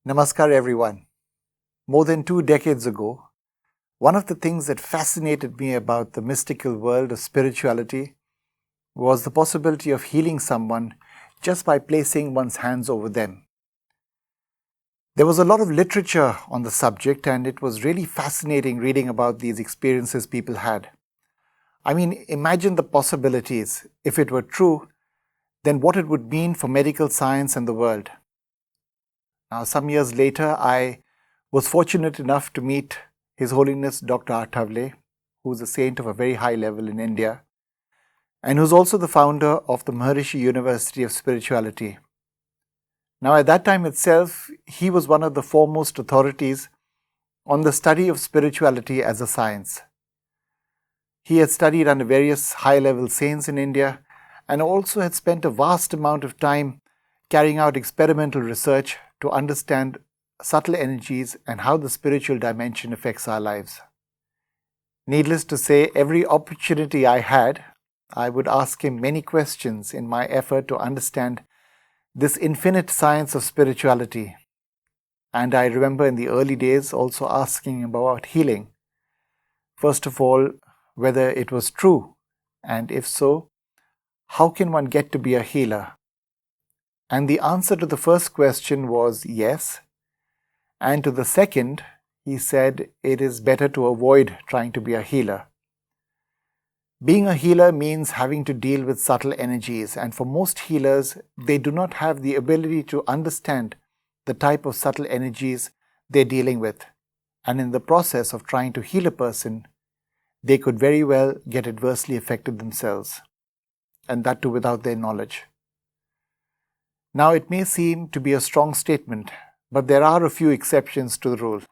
Namaskar everyone. More than 2 decades ago, one of the things that fascinated me about the mystical world of spirituality was the possibility of healing someone just by placing one's hands over them. There was a lot of literature on the subject, and it was really fascinating reading about these experiences people had. I mean, imagine the possibilities. If it were true, then what it would mean for medical science and the world. Now, some years later, I was fortunate enough to meet His Holiness Dr. Attavale, who is a saint of a very high level in India, and who's also the founder of the Maharishi University of Spirituality. Now, at that time itself, he was one of the foremost authorities on the study of spirituality as a science. He had studied under various high-level saints in India and also had spent a vast amount of time carrying out experimental research to understand subtle energies and how the spiritual dimension affects our lives. Needless to say, every opportunity I had, I would ask him many questions in my effort to understand this infinite science of spirituality. And I remember in the early days also asking him about healing. First of all, whether it was true, and if so, how can one get to be a healer? And the answer to the first question was yes. And to the second, he said it is better to avoid trying to be a healer. Being a healer means having to deal with subtle energies, and for most healers, they do not have the ability to understand the type of subtle energies they're dealing with. And in the process of trying to heal a person, they could very well get adversely affected themselves, and that too without their knowledge. Now, it may seem to be a strong statement, but there are a few exceptions to the rule.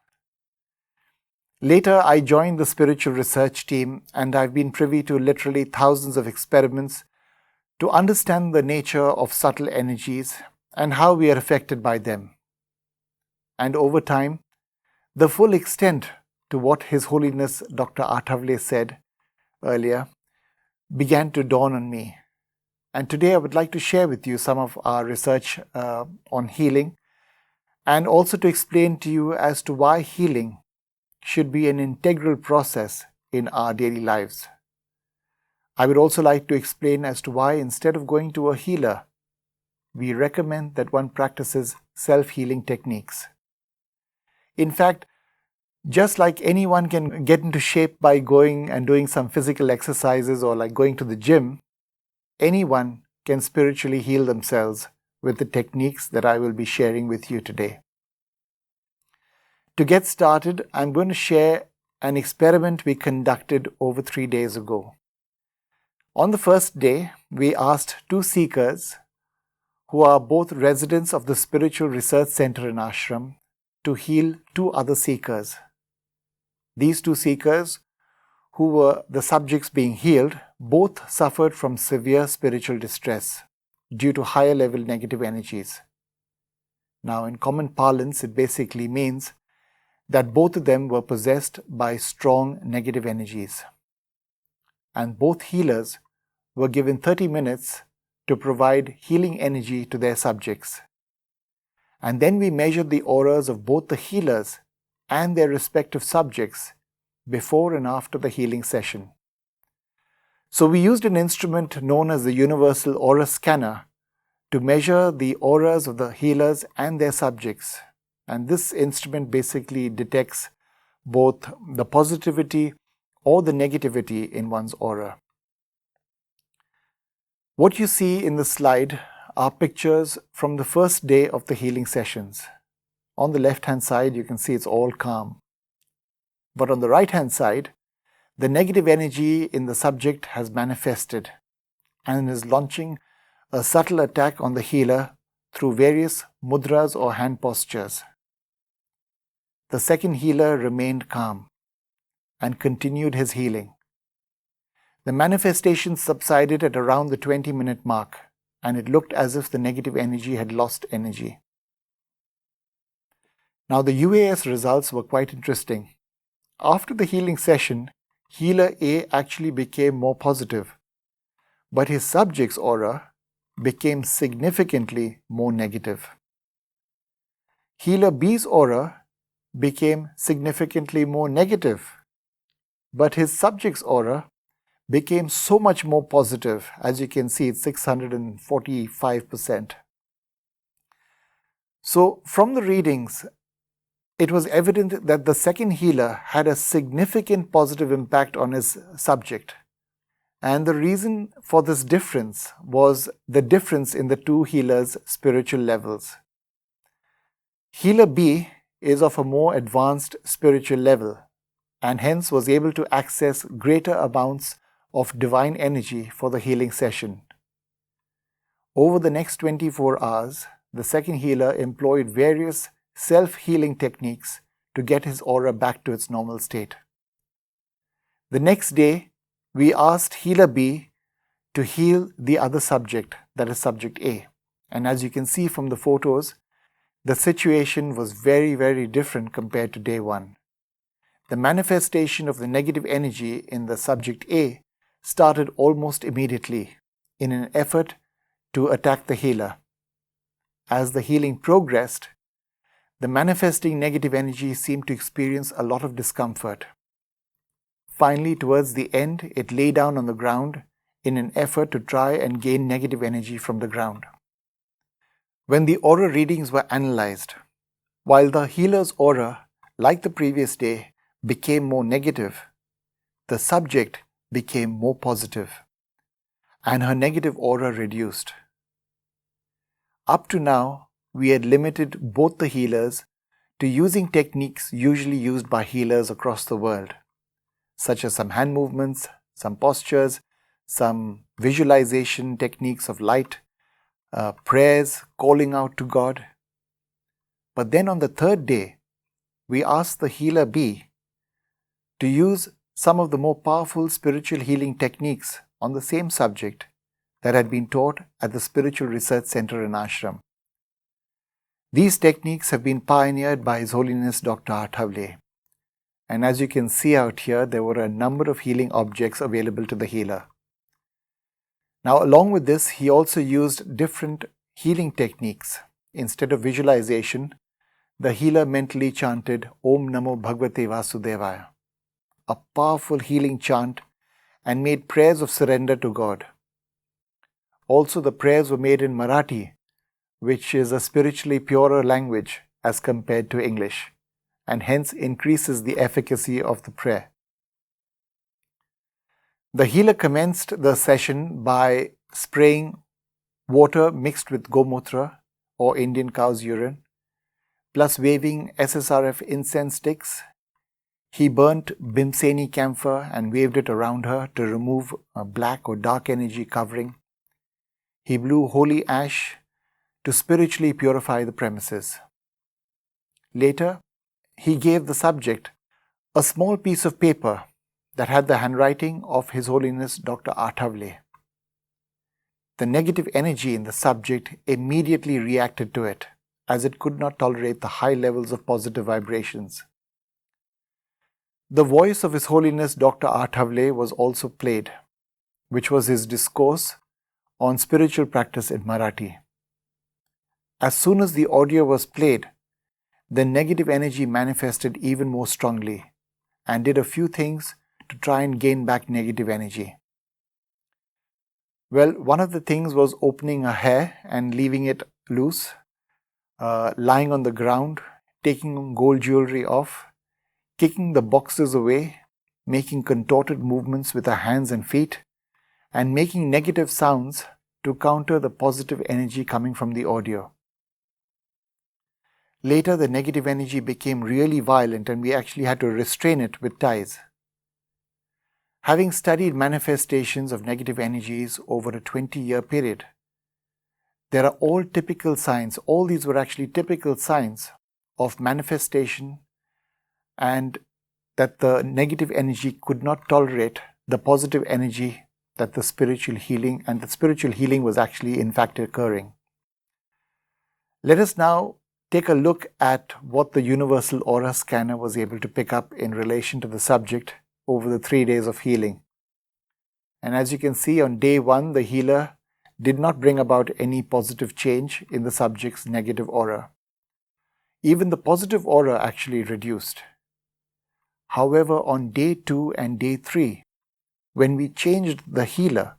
Later, I joined the spiritual research team, and I've been privy to literally thousands of experiments to understand the nature of subtle energies and how we are affected by them. And over time, the full extent to what His Holiness Dr. Attavale said earlier began to dawn on me. And today I would like to share with you some of our research on healing, and also to explain to you as to why healing should be an integral process in our daily lives. I would also like to explain as to why instead of going to a healer, we recommend that one practices self-healing techniques. In fact, just like anyone can get into shape by going and doing some physical exercises or like going to the gym, anyone can spiritually heal themselves with the techniques that I will be sharing with you today. To get started, I'm going to share an experiment we conducted over 3 days ago. On the first day, we asked 2 seekers, who are both residents of the Spiritual Research Center in Ashram, to heal 2 other seekers. These 2 seekers, who were the subjects being healed, both suffered from severe spiritual distress due to higher level negative energies. Now, in common parlance, it basically means that both of them were possessed by strong negative energies. And both healers were given 30 minutes to provide healing energy to their subjects. And then we measured the auras of both the healers and their respective subjects before and after the healing session. So we used an instrument known as the Universal Aura Scanner to measure the auras of the healers and their subjects. And this instrument basically detects both the positivity or the negativity in one's aura. What you see in the slide are pictures from the first day of the healing sessions. On the left-hand side, you can see it's all calm. But on the right-hand side, the negative energy in the subject has manifested and is launching a subtle attack on the healer through various mudras or hand postures. The second healer remained calm and continued his healing. The manifestations subsided at around the 20-minute mark, and it looked as if the negative energy had lost energy. Now, the UAS results were quite interesting. After the healing session, healer A actually became more positive, but his subject's aura became significantly more negative. Healer B's aura became significantly more negative, but his subject's aura became so much more positive. As you can see, it's 645%. So from the readings, it was evident that the second healer had a significant positive impact on his subject. And the reason for this difference was the difference in the two healers' spiritual levels. Healer B is of a more advanced spiritual level and hence was able to access greater amounts of divine energy for the healing session. Over the next 24 hours, the second healer employed various self-healing techniques to get his aura back to its normal state. The next day, we asked healer B to heal the other subject, that is subject A. And as you can see from the photos, the situation was very, very different compared to day one. The manifestation of the negative energy in the subject A started almost immediately in an effort to attack the healer. As the healing progressed, the manifesting negative energy seemed to experience a lot of discomfort. Finally, towards the end, it lay down on the ground in an effort to try and gain negative energy from the ground. When the aura readings were analyzed, while the healer's aura, like the previous day, became more negative, the subject became more positive, and her negative aura reduced. Up to now, we had limited both the healers to using techniques usually used by healers across the world, such as some hand movements, some postures, some visualization techniques of light, prayers, calling out to God. But then on the third day, we asked the healer B to use some of the more powerful spiritual healing techniques on the same subject that had been taught at the Spiritual Research Center in Ashram. These techniques have been pioneered by His Holiness Dr. Athavale. And as you can see out here, there were a number of healing objects available to the healer. Now, along with this, he also used different healing techniques. Instead of visualization, the healer mentally chanted Om Namo Bhagavate Vasudevaya, a powerful healing chant, and made prayers of surrender to God. Also, the prayers were made in Marathi, which is a spiritually purer language as compared to English, and hence increases the efficacy of the prayer. The healer commenced the session by spraying water mixed with gomutra or Indian cow's urine, plus waving SSRF incense sticks. He burnt Bhimseni camphor and waved it around her to remove a black or dark energy covering. He blew holy ash to spiritually purify the premises. Later, he gave the subject a small piece of paper that had the handwriting of His Holiness Dr. Athavale. The negative energy in the subject immediately reacted to it, as it could not tolerate the high levels of positive vibrations. The voice of His Holiness Dr. Athavale was also played, which was his discourse on spiritual practice in Marathi. As soon as the audio was played, the negative energy manifested even more strongly and did a few things to try and gain back negative energy. Well, one of the things was opening her hair and leaving it loose, lying on the ground, taking gold jewelry off, kicking the boxes away, making contorted movements with her hands and feet, and making negative sounds to counter the positive energy coming from the audio. Later, the negative energy became really violent and we actually had to restrain it with ties. Having studied manifestations of negative energies over a 20-year period, there are all typical signs, all these were actually typical signs of manifestation and that the negative energy could not tolerate the positive energy that the spiritual healing, and that spiritual healing was actually in fact occurring. Let us now take a look at what the Universal Aura Scanner was able to pick up in relation to the subject over the 3 days of healing. And as you can see, on day 1, the healer did not bring about any positive change in the subject's negative aura. Even the positive aura actually reduced. However, on day 2 and day 3, when we changed the healer,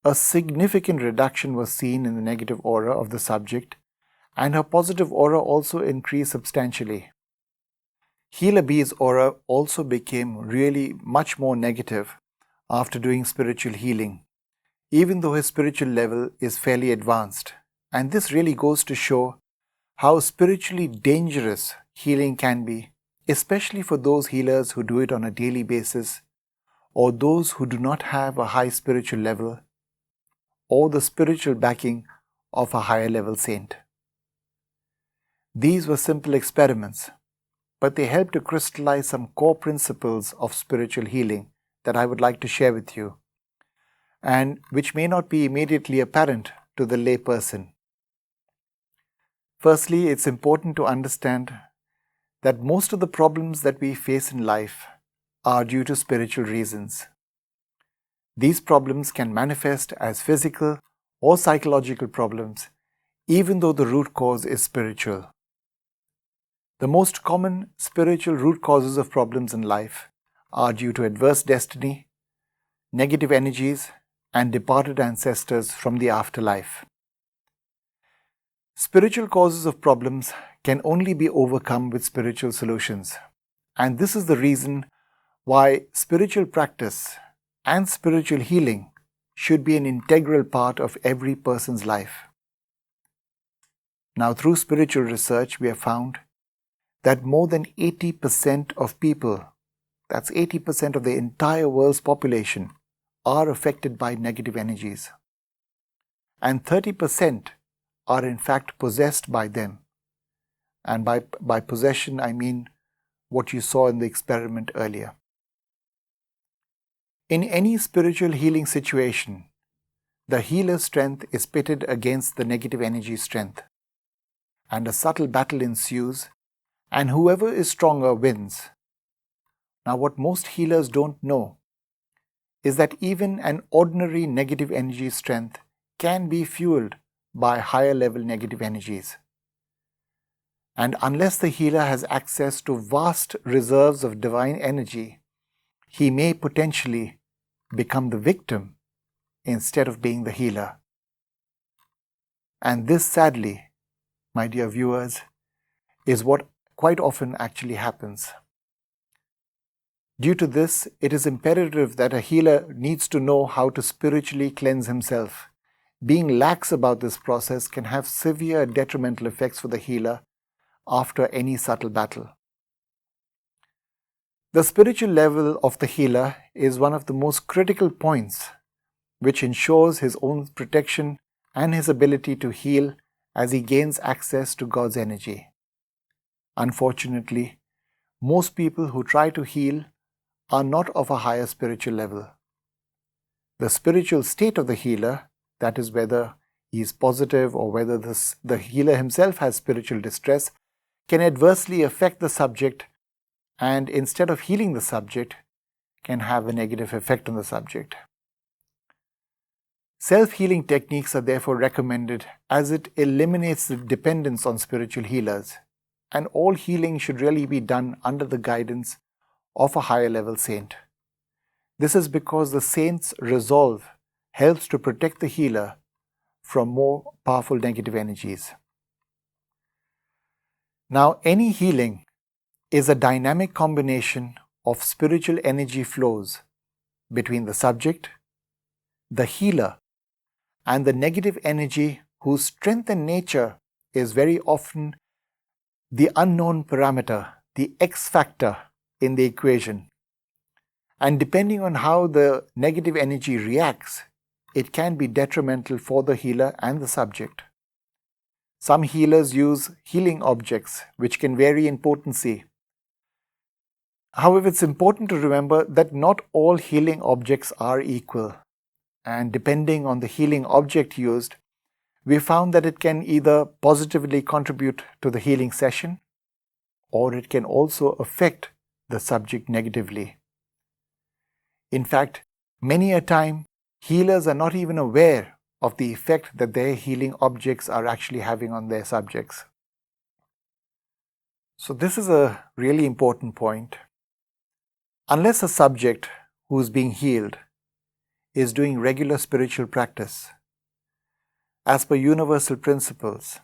a significant reduction was seen in the negative aura of the subject, and her positive aura also increased substantially. Healer B's aura also became really much more negative after doing spiritual healing, even though his spiritual level is fairly advanced. And this really goes to show how spiritually dangerous healing can be, especially for those healers who do it on a daily basis, or those who do not have a high spiritual level, or the spiritual backing of a higher level saint. These were simple experiments, but they help to crystallize some core principles of spiritual healing that I would like to share with you, and which may not be immediately apparent to the lay person. Firstly, it's important to understand that most of the problems that we face in life are due to spiritual reasons. These problems can manifest as physical or psychological problems, even though the root cause is spiritual. The most common spiritual root causes of problems in life are due to adverse destiny, negative energies, and departed ancestors from the afterlife. Spiritual causes of problems can only be overcome with spiritual solutions, and this is the reason why spiritual practice and spiritual healing should be an integral part of every person's life. Now, through spiritual research, we have found that more than 80% of people, that's 80% of the entire world's population, are affected by negative energies. And 30% are in fact possessed by them. And by possession, I mean what you saw in the experiment earlier. In any spiritual healing situation, the healer's strength is pitted against the negative energy strength, and a subtle battle ensues, and whoever is stronger wins. Now, what most healers don't know is that even an ordinary negative energy strength can be fueled by higher level negative energies. And unless the healer has access to vast reserves of divine energy, he may potentially become the victim instead of being the healer. And this, sadly, my dear viewers, is what quite often actually happens. Due to this, it is imperative that a healer needs to know how to spiritually cleanse himself. Being lax about this process can have severe detrimental effects for the healer after any subtle battle. The spiritual level of the healer is one of the most critical points which ensures his own protection and his ability to heal as he gains access to God's energy. Unfortunately, most people who try to heal are not of a higher spiritual level. The spiritual state of the healer, that is whether he is positive or whether the healer himself has spiritual distress, can adversely affect the subject, and instead of healing the subject, can have a negative effect on the subject. Self-healing techniques are therefore recommended as it eliminates the dependence on spiritual healers, and all healing should really be done under the guidance of a higher level saint. This is because the saint's resolve helps to protect the healer from more powerful negative energies. Now, any healing is a dynamic combination of spiritual energy flows between the subject, the healer, and the negative energy whose strength and nature is very often the unknown parameter, the X factor in the equation. And depending on how the negative energy reacts, it can be detrimental for the healer and the subject. Some healers use healing objects, which can vary in potency. However, it's important to remember that not all healing objects are equal, and depending on the healing object used, we found that it can either positively contribute to the healing session, or it can also affect the subject negatively. In fact, many a time, healers are not even aware of the effect that their healing objects are actually having on their subjects. So this is a really important point. Unless a subject who is being healed is doing regular spiritual practice as per universal principles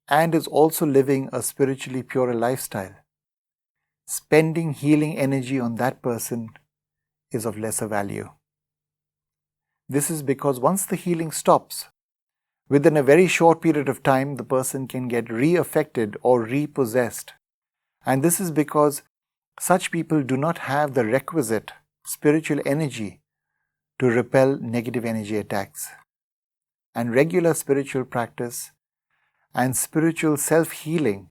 and is also living a spiritually pure lifestyle, spending healing energy on that person is of lesser value. This is because once the healing stops, within a very short period of time, the person can get re-affected or repossessed. And this is because such people do not have the requisite spiritual energy to repel negative energy attacks. And regular spiritual practice and spiritual self-healing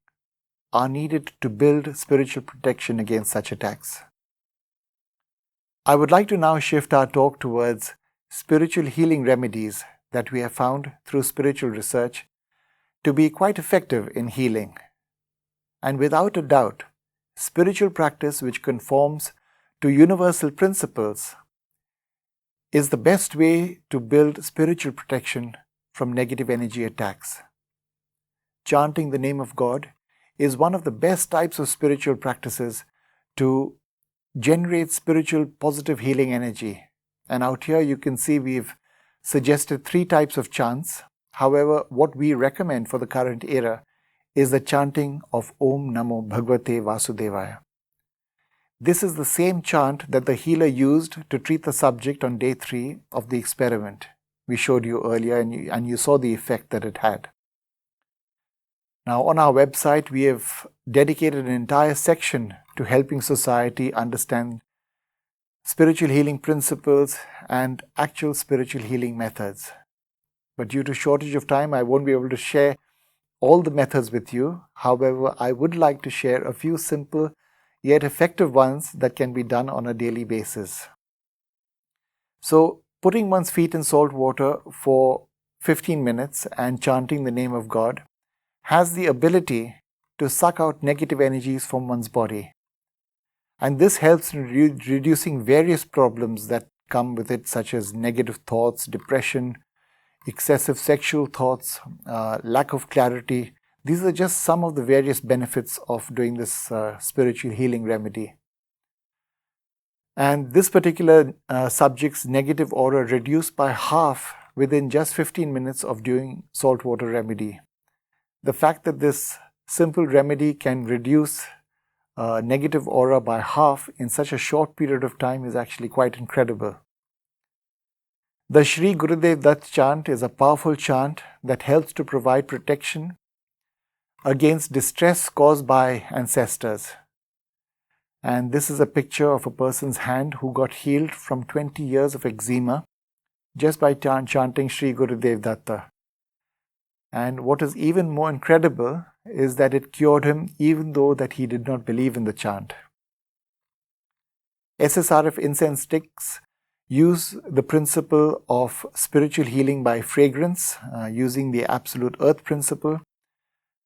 are needed to build spiritual protection against such attacks. I would like to now shift our talk towards spiritual healing remedies that we have found through spiritual research to be quite effective in healing. And without a doubt, spiritual practice which conforms to universal principles is the best way to build spiritual protection from negative energy attacks. Chanting the name of God is one of the best types of spiritual practices to generate spiritual positive healing energy. And out here you can see we've suggested 3 types of chants. However, what we recommend for the current era is the chanting of Om Namo Bhagavate Vasudevaya. This is the same chant that the healer used to treat the subject on day 3 of the experiment we showed you earlier, and you saw the effect that it had. Now, on our website, we have dedicated an entire section to helping society understand spiritual healing principles and actual spiritual healing methods. But due to shortage of time, I won't be able to share all the methods with you. However, I would like to share a few simple yet effective ones that can be done on a daily basis. So, putting one's feet in salt water for 15 minutes and chanting the name of God has the ability to suck out negative energies from one's body. And this helps in reducing various problems that come with it, such as negative thoughts, depression, excessive sexual thoughts, lack of clarity. These are just some of the various benefits of doing this spiritual healing remedy. And this particular subject's negative aura reduced by half within just 15 minutes of doing saltwater remedy. The fact that this simple remedy can reduce negative aura by half in such a short period of time is actually quite incredible. The Shri Gurudev Dutt chant is a powerful chant that helps to provide protection against distress caused by ancestors. And this is a picture of a person's hand who got healed from 20 years of eczema just by chanting Shri Gurudev Datta. And what is even more incredible is that it cured him even though that he did not believe in the chant. SSRF incense sticks use the principle of spiritual healing by fragrance using the absolute earth principle.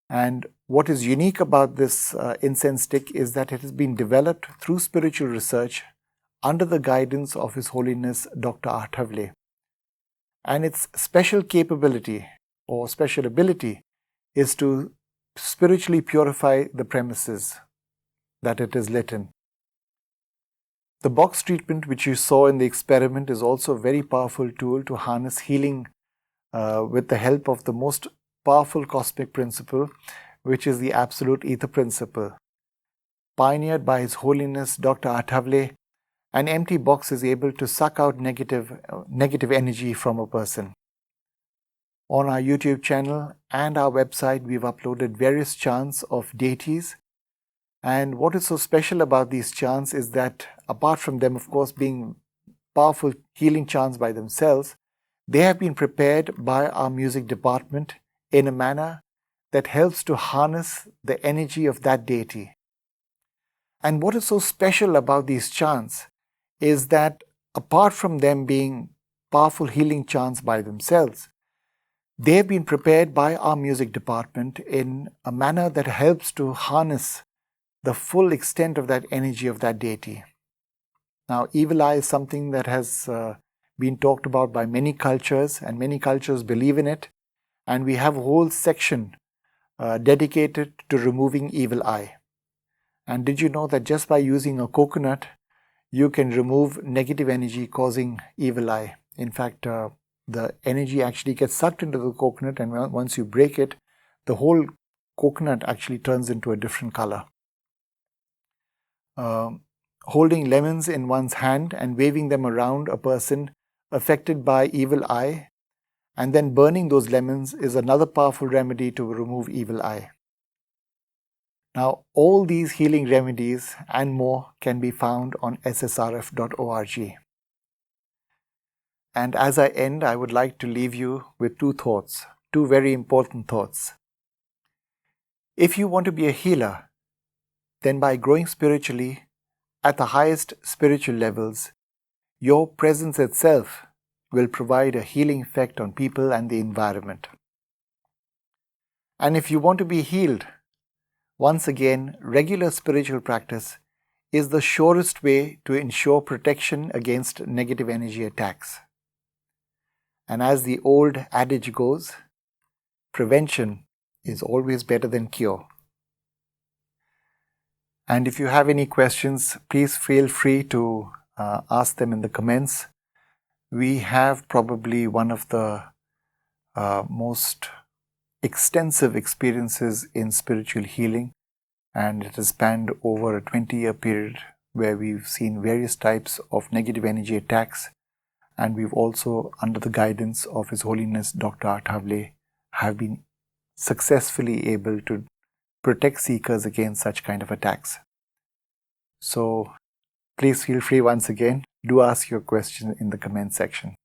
And what is unique about this incense stick is that it has been developed through spiritual research under the guidance of His Holiness Dr. Arthavle. And its special capability or special ability is to spiritually purify the premises that it is lit in. The box treatment which you saw in the experiment is also a very powerful tool to harness healing with the help of the most powerful cosmic principle, which is the absolute ether principle. Pioneered by His Holiness Dr. Arthavle, an empty box is able to suck out negative energy from a person. On our YouTube channel and our website, we've uploaded various chants of deities. And what is so special about these chants is that, apart from them, of course, being powerful healing chants by themselves, they have been prepared by our music department in a manner that helps to harness the energy of that deity. And what is so special about these chants is that, apart from them being powerful healing chants by themselves, they have been prepared by our music department in a manner that helps to harness the full extent of that energy of that deity. Now, evil eye is something that has been talked about by many cultures, and many cultures believe in it. And we have a whole section dedicated to removing evil eye. And did you know that just by using a coconut, you can remove negative energy causing evil eye? In fact, the energy actually gets sucked into the coconut, and once you break it, the whole coconut actually turns into a different color. Holding lemons in one's hand and waving them around a person affected by evil eye, and then burning those lemons is another powerful remedy to remove evil eye. Now, all these healing remedies and more can be found on ssrf.org. And as I end, I would like to leave you with two thoughts, two very important thoughts. If you want to be a healer, then by growing spiritually at the highest spiritual levels, your presence itself will provide a healing effect on people and the environment. And if you want to be healed, once again, regular spiritual practice is the surest way to ensure protection against negative energy attacks. And as the old adage goes, prevention is always better than cure. And if you have any questions, please feel free to ask them in the comments. We have probably one of the most extensive experiences in spiritual healing, and it has spanned over a 20-year period where we've seen various types of negative energy attacks, and we've also, under the guidance of His Holiness Dr. Arthavle, have been successfully able to protect seekers against such kind of attacks. So please feel free once again, do ask your question in the comment section.